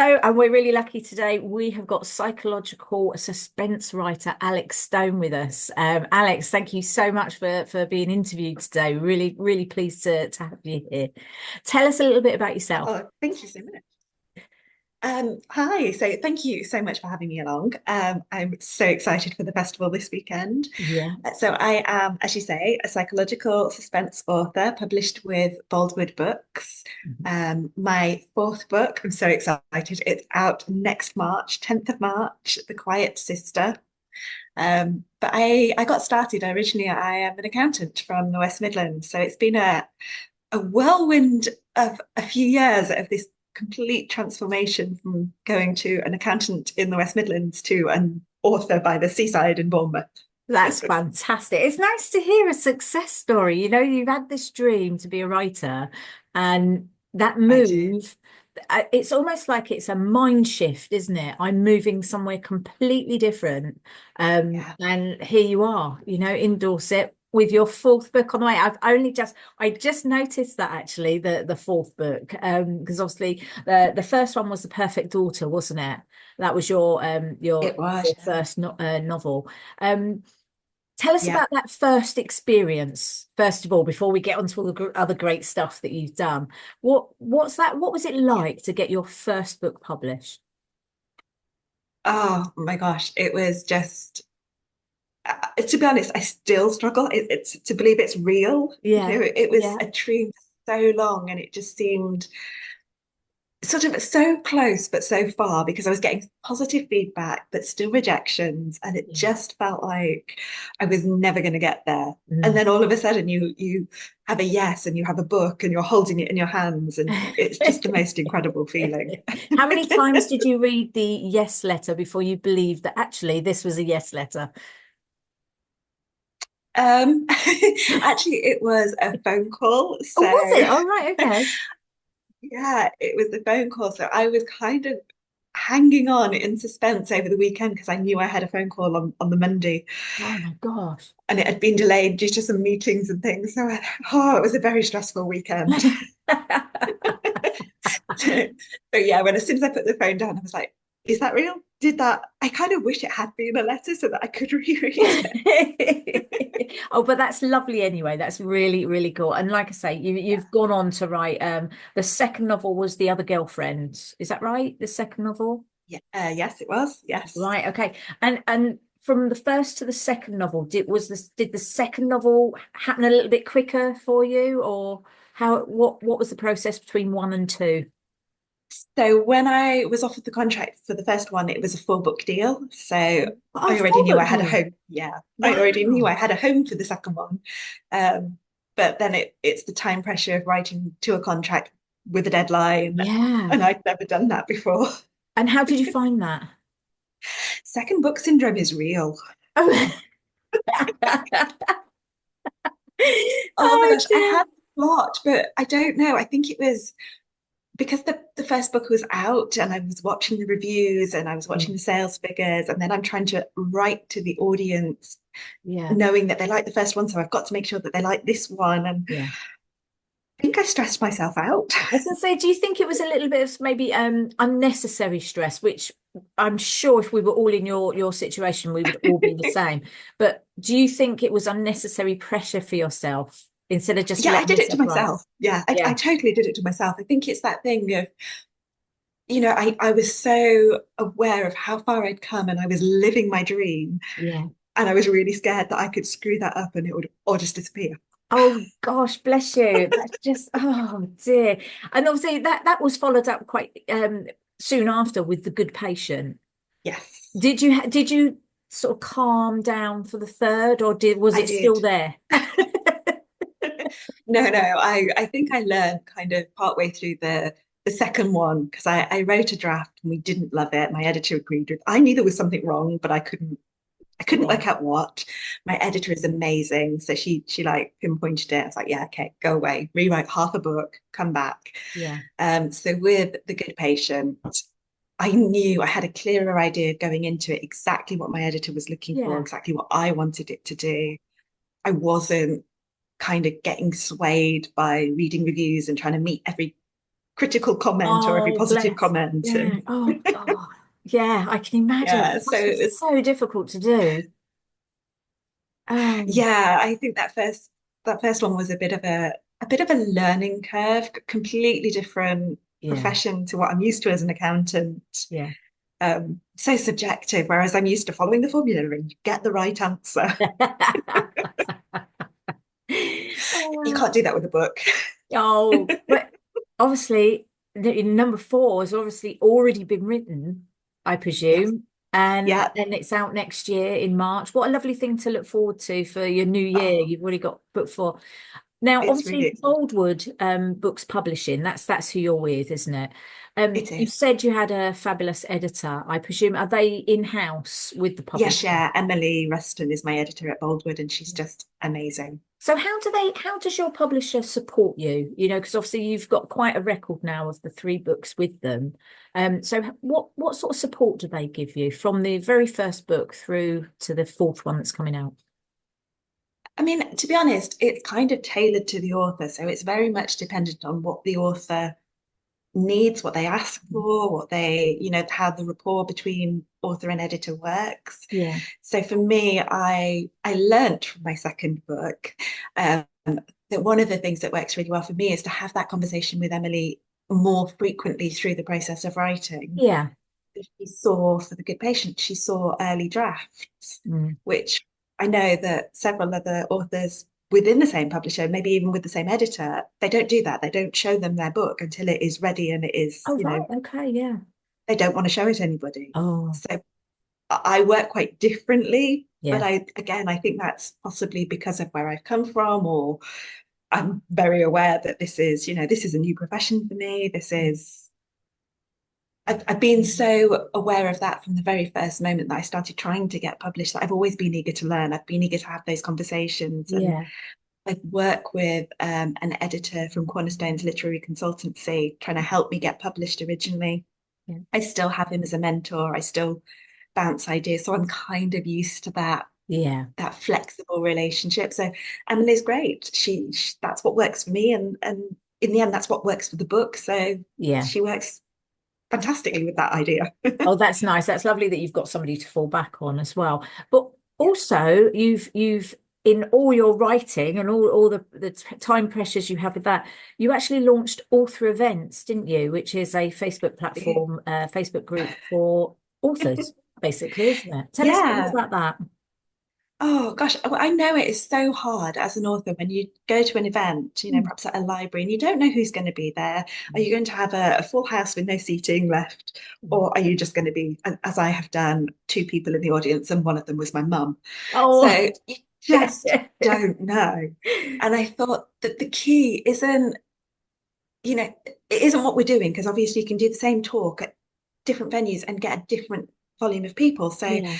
Hello, and we're really lucky today. We have got psychological suspense writer Alex Stone with us. Alex, thank you so much for being interviewed today. Really, really pleased to have you here. Tell us a little bit about yourself. Oh, thank you so much. Hi, so thank you so much for having me along. I'm so excited for the festival this weekend. Yeah. So I am, as you say, a psychological suspense author published with Boldwood Books. Mhm. My fourth book, I'm so excited. It's out next March, 10th of March, The Quiet Sister. But I got started originally, I am an accountant from the West Midlands. So it's been a whirlwind of a few years of this complete transformation from going to an accountant in the West Midlands to an author by the seaside in Bournemouth. That's fantastic. It's nice to hear a success story. You've had this dream to be a writer, and that I did. move, it's almost like it's a mind shift, isn't it? I'm moving somewhere completely different. Yeah. And here you are, in Dorset with your fourth book on the way. I just noticed that actually, the fourth book, because obviously the first one was The Perfect Daughter, wasn't it? That was It was, your yeah. first novel. Um, Tell us Yeah. about that first experience, first of all, before we get on to all the other great stuff that you've done. What's that? What was it Yeah. like to get your first book published? Oh my gosh, it was just, to be honest, I still struggle. It's to believe it's real. Yeah, It was yeah. a dream for so long, and it just seemed sort of so close but so far because I was getting positive feedback but still rejections, and it Yeah. just felt like I was never going to get there. And Mm. then all of a sudden you have a yes and you have a book and you're holding it in your hands, and it's just the most incredible feeling. How many times did you read the yes letter before you believed that actually this was a yes letter? Actually, it was a phone call. Oh, was So it? Oh, right, okay. yeah, it was the phone call. So I was kind of hanging on in suspense over the weekend because I knew I had a phone call on the Monday, Oh my gosh. and it had been delayed due to some meetings and things. So, it was a very stressful weekend. So yeah, when as soon as I put the phone down, I was like, "Is that real? Did that?" I kind of wish it had been a letter so that I could reread it. Oh, but that's lovely anyway. That's really, really cool. And like I say, Yeah, you've gone on to write the second novel was The Other Girlfriend. Is that right? The second novel? yeah, yes, it was. Yes. Right, okay. And from the first to the second novel, did the second novel happen a little bit quicker for you, or what was the process between one and two? So when I was offered the contract for the first one, it was a full book deal. So Oh, I already four knew I book had a deal. home. Yeah, I already knew Wow. I had a home for the second one. Um, but then it's the time pressure of writing to a contract with a deadline, Yeah. and I'd never done that before. And how did you find that? Second book syndrome is real. Oh, Oh my oh gosh, I dear. had a lot, but I don't know. I think it was because the first book was out and I was watching the reviews and I was watching the sales figures, and then I'm trying to write to the audience Yeah. knowing that they like the first one, so I've got to make sure that they like this one. And Yeah. I think I stressed myself out. I was gonna say, do you think it was a little bit of maybe unnecessary stress, which I'm sure if we were all in your situation, we would all be the same. But do you think it was unnecessary pressure for yourself instead of just Yeah, I letting did it to yourself write? myself. Yeah, I Yeah. totally did it to myself. I think it's that thing of, I was so aware of how far I'd come and I was living my dream. Yeah. And I was really scared that I could screw that up and it would all just disappear. Oh gosh, bless you. That's just oh dear. And obviously that was followed up quite soon after with The Good Patient. Yes, Did you sort of calm down for the third, or was I it still did. there? No, I think I learned kind of partway through the second one because I wrote a draft and we didn't love it. My editor agreed with. I knew there was something wrong, but I couldn't Yeah, work out what. My editor is amazing, so she like pinpointed it. I was like, yeah, okay, go away, rewrite half a book, come back. yeah, So with The Good Patient, I knew I had a clearer idea going into it exactly what my editor was looking for, yeah. exactly what I wanted it to do. I wasn't kind of getting swayed by reading reviews and trying to meet every critical comment or every Oh, positive bless. comment. Yeah. And Oh, God. Yeah, I can imagine. yeah, It so must be it was, so difficult to do. Oh, yeah, I think that first one was a bit of a learning curve, completely different yeah. profession to what I'm used to as an accountant. Yeah. So subjective, whereas I'm used to following the formula and you get the right answer. You Oh, can't do that with a book. oh, but obviously, number four has obviously already been written, I Yes. presume, and Yeah, then it's out next year in March. What a lovely thing to look forward to for your new year. oh, You've already got book four. Now, it's really obviously, exciting. Boldwood Books Publishing, that's who you're with, isn't it? It You is. said you had a fabulous editor, I presume. Are they in-house with the Yes, publisher? yeah. Emily Ruston is my editor at Boldwood, and she's just amazing. So how does your publisher support you? You know, because obviously you've got quite a record now of the three books with them. So what sort of support do they give you from the very first book through to the fourth one that's coming out? I mean, to be honest, it's kind of tailored to the author, so it's very much dependent on what the author needs, what they ask for, what they, how the rapport between author and editor works. Yeah. So for me, I learnt from my second book um, that one of the things that works really well for me is to have that conversation with Emily more frequently through the process of writing. Yeah. She saw for the good patient, she saw early drafts, Mm. which I know that several other authors within the same publisher, maybe even with the same editor, they don't do that. They don't show them their book until it is ready and it is, Oh, right. Okay. Yeah. they don't want to show it to anybody. Oh, So I work quite differently, but yeah. I think that's possibly because of where I've come from, or I'm very aware that this is a new profession for me. I've been so aware of that from the very first moment that I started trying to get published, that I've always been eager to learn. I've been eager to have those conversations. And Yeah. I work with an editor from Cornerstone's literary consultancy, trying to help me get published originally. Yeah. I still have him as a mentor. I still bounce ideas. So I'm kind of used to Yeah. that flexible relationship. So Emily's great. She that's what works for me. And in the end, that's what works for the book. So Yeah. she works fantastically with that idea. Oh, that's nice. That's lovely that you've got somebody to fall back on as well. But Yeah. also, you've in all your writing and all the time pressures you have with that, you actually launched Author Events, didn't you? Which is a Facebook platform, Facebook group for authors, basically, isn't it? Tell us a bit more Yeah. about that. Oh gosh, I know it is so hard as an author when you go to an event, Mm. perhaps at a library, and you don't know who's going to be there. Are you going to have a full house with no seating left? Or are you just going to be, as I have done, two people in the audience, and one of them was my mum? Oh, So you just don't know. And I thought that the key it isn't what we're doing, because obviously you can do the same talk at different venues and get a different volume of people. So yeah.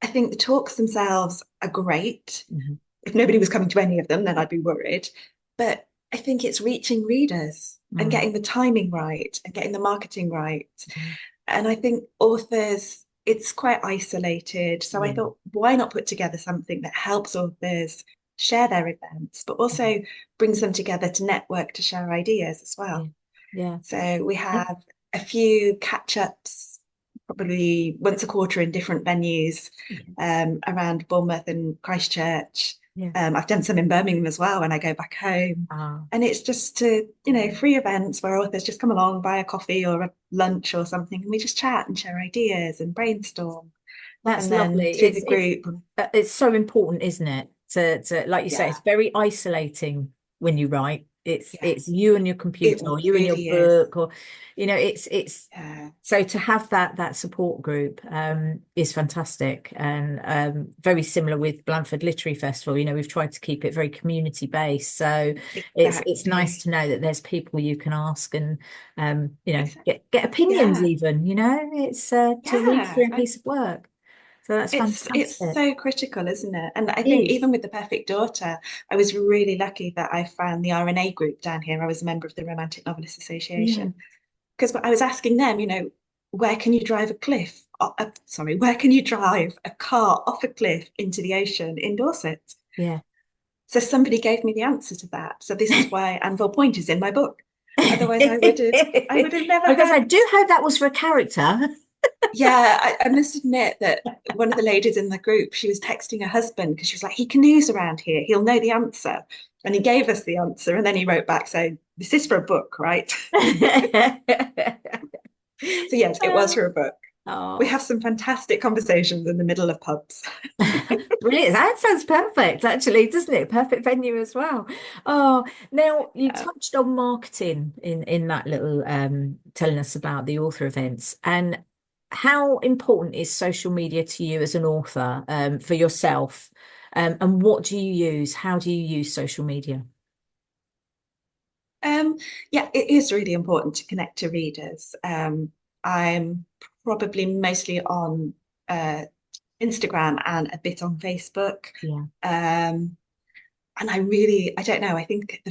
I think the talks themselves are great. Mhm. If nobody was coming to any of them, then I'd be worried. But I think it's reaching readers and Mm. getting the timing right and getting the marketing right. Mm. And I think authors, it's quite isolated. So I Yeah. thought, why not put together something that helps authors share their events, but Mm. also brings them together to network, to share ideas as Yeah. well. Yeah. So we And- have a few catch-ups, probably once a quarter in different venues around Bournemouth and Christchurch. Yeah. I've done some in Birmingham as well when I go back home. Ah. And it's just free events where authors just come along, buy a coffee or a lunch or something, and we just chat and share ideas and brainstorm. That's And then lovely. through the group, It's so important, isn't it? To like you say, yeah, it's very isolating when you write. yeah, It's you and your it computer or you and your really is. book or it's Yeah, so to have that support group is fantastic and very similar with Blandford Literary Festival. We've tried to keep it very community based. So it's nice exactly. to know that there's people you can ask and Exactly. get opinions Yeah, even, it's to read through yeah. a piece of work. So that's It's fantastic. so critical, isn't it? And I It think is. even with The Perfect Daughter, I was really lucky that I found the RNA group down here. I was a member of the Romantic Novelists Yeah. Association because I was asking them, where can you drive a cliff? Sorry, where can you drive a car off a cliff into the ocean in Dorset? Yeah. So somebody gave me the answer to that. So this is why Anvil Point is in my book. Otherwise, I would have never Because I had. do hope that was for a character. Yeah, I must admit that one of the ladies in the group, she was texting her husband because she was like, he canoes around here. He'll know the answer. And he gave us the answer. And then he wrote back saying, this is for a book, right? So yes, it was for a book. We Oh, have some fantastic conversations in the middle of pubs. brilliant. That sounds perfect, actually, doesn't it? Perfect venue as well. Oh, now you Uh, touched on marketing in that little telling us about the author events. And how important is social media to you as an author, for yourself? And what do you use? How do you use social media? Um, yeah, it is really important to connect to readers. I'm probably mostly on uh, Instagram and a bit on Facebook. Yeah. Um, and I don't know, I think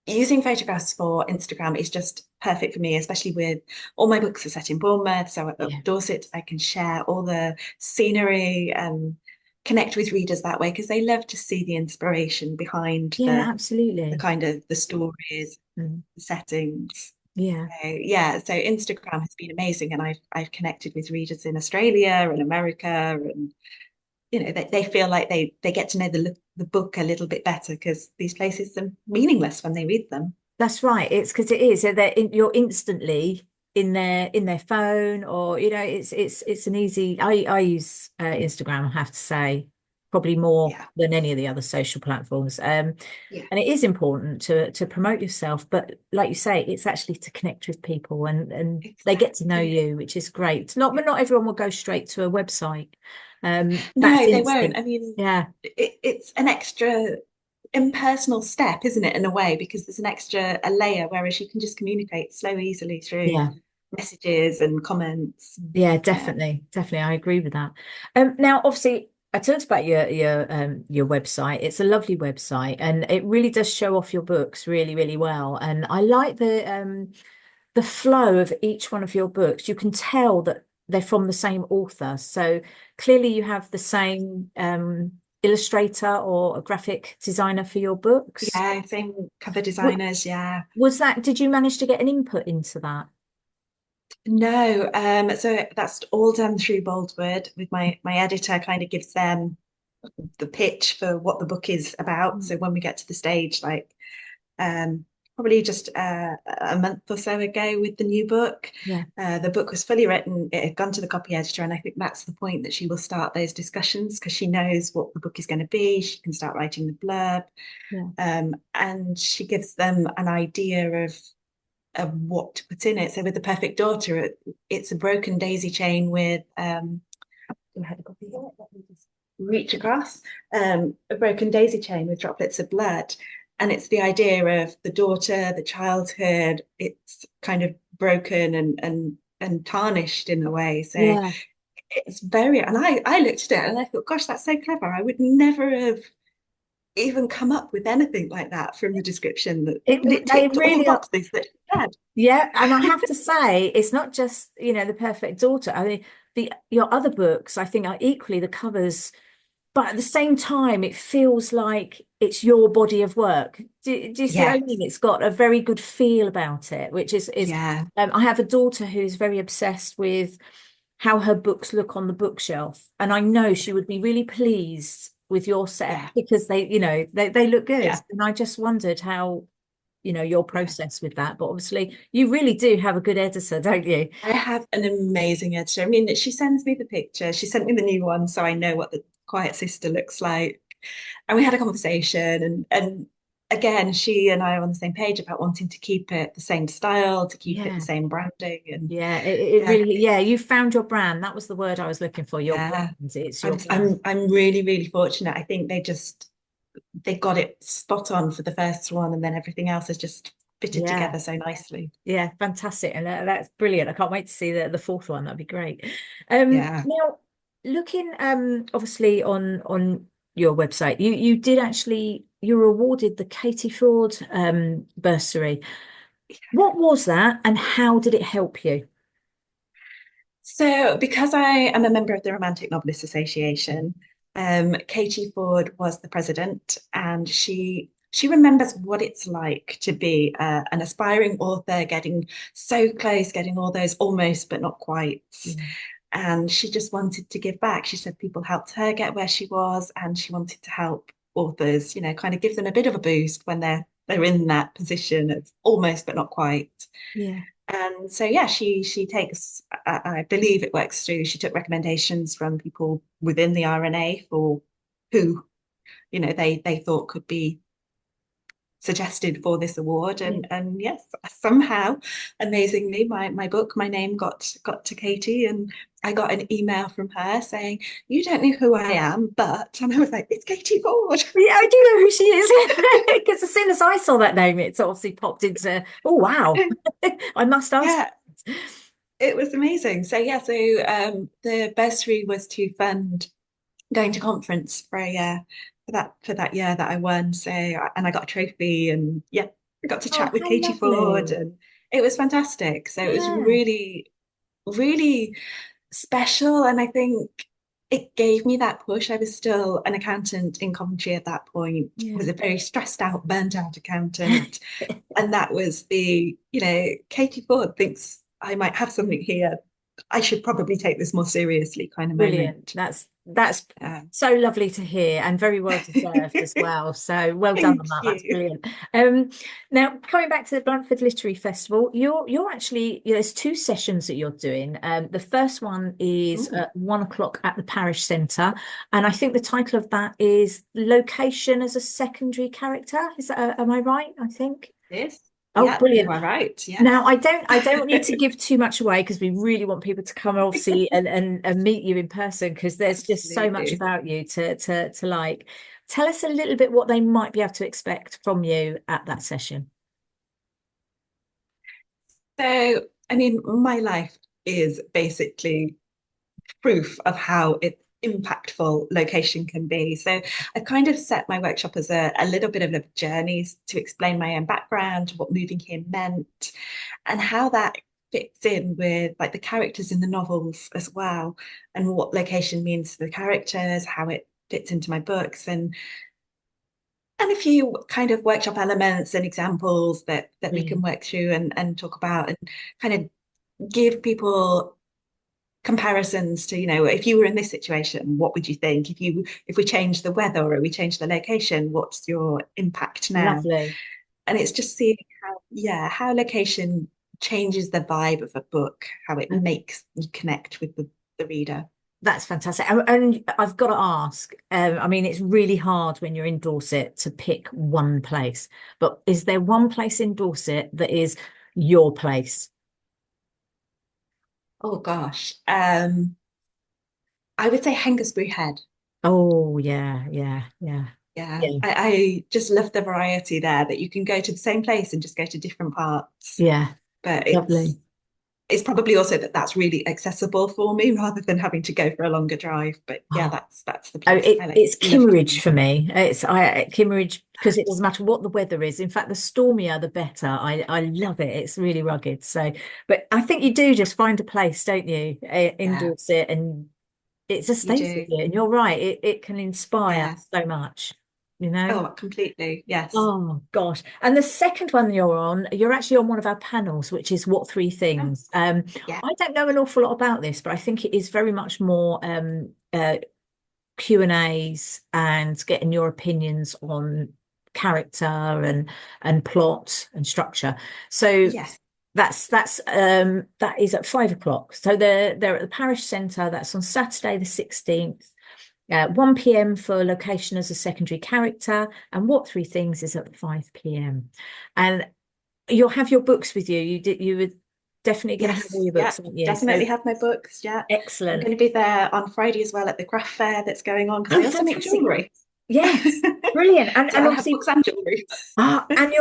using photographs for Instagram is just perfect for me, especially with all my books are set in Bournemouth. So Yeah. at Dorset, I can share all the scenery and connect with readers that way because they love to see the inspiration behind Yeah, the absolutely. kind of the stories, Mm. the settings. Yeah. So yeah, so Instagram has been amazing, and I've connected with readers in Australia and America, and they feel like they get to know the book a little bit better because these places are meaningless when they read them. That's right. It's because it is. You're instantly in their phone, or it's an easy. I use Instagram, I have to say, probably more Yeah, than any of the other social platforms. yeah, And it is important to promote yourself, but like you say, it's actually to connect with people, and they get to know exactly. you, which is great. It's not, but not everyone will go straight to a website. That's No, they won't. instant. I mean, Yeah, it's an extra impersonal step, isn't it, in a way, because there's an extra a layer, whereas you can just communicate so easily through yeah. messages and comments. Yeah, Yeah. definitely, definitely. I agree with that. Now, obviously, I talked about your website. It's a lovely website, and it really does show off your books really, really well. And I like the flow of each one of your books. You can tell that they're from the same author. So clearly, you have the same illustrator or a graphic designer for your books. Yeah, same cover What designers, yeah. was that? Did you manage to get an input into that? No, so that's all done through Boldwood with my editor kind of gives them the pitch for what the book is about. Mm. So when we get to the stage, like probably just a month or so ago with the new book, Yeah, the book was fully written. It had gone to the copy editor, and I think that's the point that she will start those discussions because she knows what the book is going to be. She can start writing the blurb, yeah, and she gives them an idea of what to put in it. So with the Perfect Daughter, it's a broken daisy chain with I had a copy here. Let me just reach across. A broken daisy chain with droplets of blood. And it's the idea of the daughter, the childhood, it's kind of broken and tarnished in a way. So yeah. it's very, and I looked at it and I thought, gosh, that's so clever. I would never have even come up with anything like that from the description that They ticked all the really are. boxes that she had. Yeah, and I have to say, it's not just, The Perfect Daughter. I mean, the your other books, I think, are equally the covers, but at the same time, it feels like it's your body of work. Do you see what I Yes. mean? It's got a very good feel about it, which is Yeah. I have a daughter who's very obsessed with how her books look on the bookshelf, and I know she would be really pleased with your set Yeah. because they look good. Yeah. And I just wondered how your Yeah. process with that, but obviously you really do have a good editor, don't you? I have an amazing editor. I mean, she sends me the picture. She sent me the new one, so I know what the Quiet Sister looks like. And we had a conversation, and again, she and I are on the same page about wanting to keep it the same style, to keep it the Yeah, same branding, and yeah, it yeah, really, yeah, you found your brand. That was the word I was looking for, your brand. yeah. It's your I'm brand. I'm I'm really really fortunate. I think they got it spot on for the first one, and then everything else has just fitted Yeah, together so nicely. yeah, fantastic. And that's brilliant. I can't wait to see the fourth one. That'd be great. Yeah. Now looking obviously on your website, you did actually, you were awarded the Katie Ford bursary. What was that and how did it help you? So, because I am a member of the Romantic Novelists Association, Katie Ford was the president, and she she remembers what it's like to be an aspiring author, getting so close, getting all those almost but not quite. Yeah. And she just wanted to give back. She said people helped her get where she was, and she wanted to help authors, kind of give them a bit of a boost when they're in that position of almost but not quite. Yeah. And so yeah, she takes, I believe it works through, she took recommendations from people within the RNA for who, they thought could be suggested for this award, Yeah. and yes, somehow amazingly my book, my name got to Katie, and I got an email from her saying, you don't know who I am, but, and I was like, it's Katie Ford. Yeah, I do know who she is because as soon as I saw that name, it's obviously popped into, oh wow, I must ask. Yeah, it was amazing. So yeah, so the bursary was to fund going to conference for a year, for that year that I won. So, and I got a trophy, and yeah, I got to Oh, chat with how Katie Ford, lovely. and it was fantastic. So it was Yeah, really, really special, and I think it gave me that push. I was still an accountant in Coventry at that point, yeah. was a very stressed out, burnt out accountant. And that was Katie Ford thinks I might have something here. I should probably take this more seriously kind of Brilliant. moment. That's Um, so lovely to hear and very well deserved as well. So well done Thank on that. That's you. brilliant. Now coming back to the Blandford Literary Festival, you're actually there's two sessions that you're doing. The first one is Ooh, at 1 o'clock at the Parish Centre, and I think the title of that is Location as a Secondary Character. Is that am I right? I think. this? Oh, Yeah, you brilliant. are right. Yes. Now, I don't want you to give too much away because we really want people to come and obviously and meet you in person because there's just so much Absolutely. about you to like. Tell us a little bit what they might be able to expect from you at that session. So, I mean, my life is basically proof of how impactful location can be. So I've kind of set my workshop as a little bit of a journey to explain my own background, what moving here meant, and how that fits in with like the characters in the novels as well, and what location means to the characters, how it fits into my books, and a few kind of workshop elements and examples that we can Brilliant. work through and talk about, and kind of give people comparisons to, if you were in this situation, what would you think? If we change the weather or we change the location, what's your impact now? Lovely. And it's just seeing how location changes the vibe of a book, how it makes you connect with the reader. That's fantastic. And I've got to ask, I mean, it's really hard when you're in Dorset to pick one place, but is there one place in Dorset that is your place? Oh gosh. I would say Hengistbury Head. Oh, yeah, yeah, yeah, Yeah, yeah, I just love the variety there, that you can go to the same place and just go to different parts. yeah. But Lovely. it's probably also that's really accessible for me rather than having to go for a longer drive. But yeah, Oh, that's the oh, place I it's love Kimmeridge going. for me. It's I Kimmeridge because it doesn't matter what the weather is. In fact, the stormier the better. I love it. It's really rugged. So, but I think you do just find a place, don't you, in Yeah, Dorset, and it just you stays with do. you. And you're right. It can inspire Yes. so much. You know. Oh, completely. Yes. Oh gosh. And the second one you're actually on one of our panels, which is What Three Oh, Things. yeah. I don't know an awful lot about this, but I think it is very much more Q&As and getting your opinions on character and plot and structure. So Yes. that is at 5 o'clock. So they're at the Parish Centre. That's on Saturday the 16th. 1 p.m. for Location as a Secondary Character, and What Three Things is at 5 p.m. And you'll have your books with you. You were definitely going to have all Yes. your Yeah. books, aren't you? So Definitely have my books. Yeah. I'm excellent. going to be there on Friday as well at the craft fair that's going on, because Oh, I also make fantastic. jewellery. Yes, brilliant. And So and I'll have obviously books and jewellery. and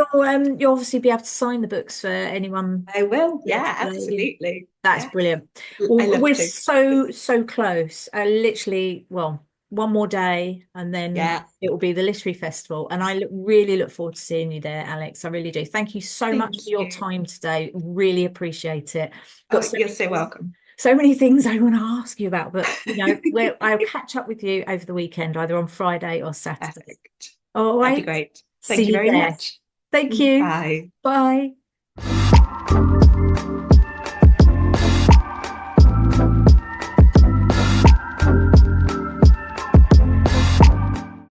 you'll obviously be able to sign the books for anyone I will. that's Yeah, absolutely. that's Yes. brilliant. I Well, love we're to. so close. Literally, well, one more day and then Yeah. it will be the literary festival. And really look forward to seeing you there, Alex. I really do. Thank you so Thank much for your you. time today. Really appreciate it. Oh, Got so you're many so welcome. so many things I want to ask you about, but I'll catch up with you over the weekend, either on Friday or Saturday. Perfect. All That'd be right. great. See Thank you you very there. much. Thank you. Bye. Bye.